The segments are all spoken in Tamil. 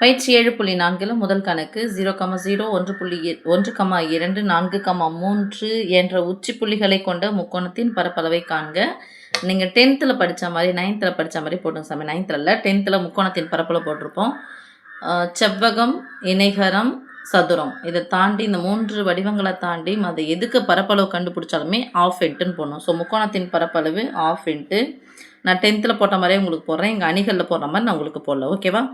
பயிற்சி 7.4 முதல் கணக்கு 0,0 1.2 4,3 என்ற உச்சி புள்ளிகளை கொண்ட முக்கோணத்தின் பரப்பளவை காண்க. நீங்கள் 10th படித்த மாதிரி 9th படித்த மாதிரி போட்டுங்க சாமி. 9th இல்லை 10th முக்கோணத்தின் பரப்பளவு போட்டிருப்போம். செவ்வகம், இணைகரம், சதுரம் இதை தாண்டி இந்த 3 வடிவங்களை தாண்டி அதை எதுக்கு பரப்பளவு கண்டுபிடிச்சாலுமே ஆஃப் இன்ட்டுன்னு போடணும். ஸோ முக்கோணத்தின் பரப்பளவு ஆஃப் இன்ட்டு நான் 10th போட்ட மாதிரியே உங்களுக்கு போடுறேன். எங்கள் அணிகளில் போடுற மாதிரி நான் உங்களுக்கு போடல. ஓகேவா?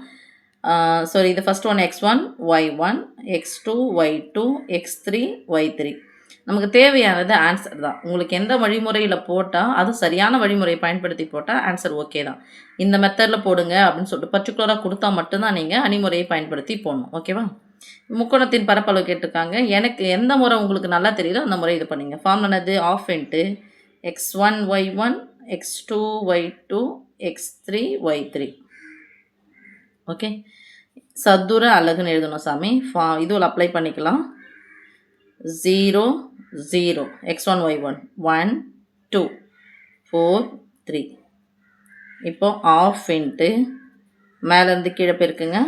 sorry, the first one x1, y1, x2, y2, x3, y3. நமக்கு தேவையானது ஆன்சர் தான். உங்களுக்கு எந்த வழிமுறையில் போட்டால் அதுவும் சரியான வழிமுறையை பயன்படுத்தி போட்டால் ஆன்சர் ஓகே தான். இந்த மெத்தடில் போடுங்க அப்படின்னு சொல்லிட்டு பர்டிகுலராக கொடுத்தா மட்டும்தான் நீங்கள் அணிமுறையை பயன்படுத்தி போடணும். ஓகேவா? முக்கோணத்தின் பரப்பளவு கேட்டிருக்காங்க. எனக்கு எந்த முறை உங்களுக்கு நல்லா தெரியுதோ அந்த முறை இது பண்ணிங்க. ஃபார்ம் என்னது? Of into x1, y1, x2, y2, x3, y3. Okay, சதுர அலகுன்னு எழுதணும் சாமி. இதுவில் அப்ளை பண்ணிக்கலாம். 0 0 x1 y1 1 2 4 3. இப்போ ஆஃப் இன்ட்டு மேலேருந்து கீழே பெருக்குங்க.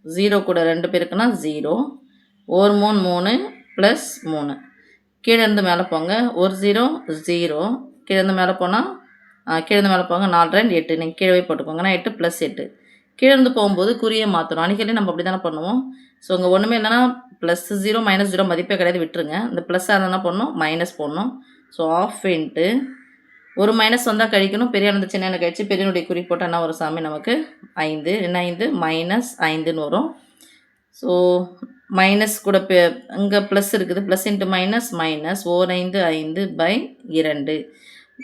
0 கூட 2 பெருக்குன்னா 0, ஒரு 3 3 ப்ளஸ் 3. கீழேருந்து மேலே போங்க. ஒரு 0 0, கீழேருந்து மேலே போனால் கீழேருந்து மேலே போங்க. 4 2 8. நீங்கள் கீழே போட்டுக்கோங்கன்னா 8 ப்ளஸ் 8. கீழேருந்து போகும்போது குறியை மாற்றணும். அணிகளே நம்ம அப்படி தானே பண்ணுவோம். ஸோ இங்கே ஒன்றுமே இல்லைன்னா +0 -0 மதிப்பே கிடையாது, விட்டுருங்க. இந்த ப்ளஸ்ஸாக என்ன பண்ணணும்? மைனஸ் போடணும். ஸோ ஆஃப் இன்ட்டு ஒரு மைனஸ் வந்தால் கழிக்கணும். பெரிய அந்த சின்ன கழிச்சு பெரியனுடைய குறி போட்டால் என்ன ஒரு சாமி? நமக்கு 5. என்ன 5? -5ன்னு வரும். ஸோ மைனஸ் கூட இங்கே ப்ளஸ் இருக்குது. ப்ளஸ் இன்ட்டு மைனஸ் மைனஸ் ஓர் 5 5/2.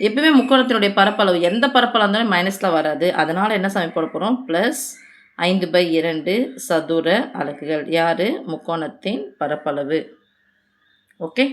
எப்பவுமே முக்கோணத்தினுடைய பரப்பளவு எந்த பரப்பளவு இருந்தாலும் மைனஸில் வராது. அதனால் என்ன சாமி போட போகிறோம்? +5/2 சதுர அலகுகள். யார்? முக்கோணத்தின் பரப்பளவு. ஓகே.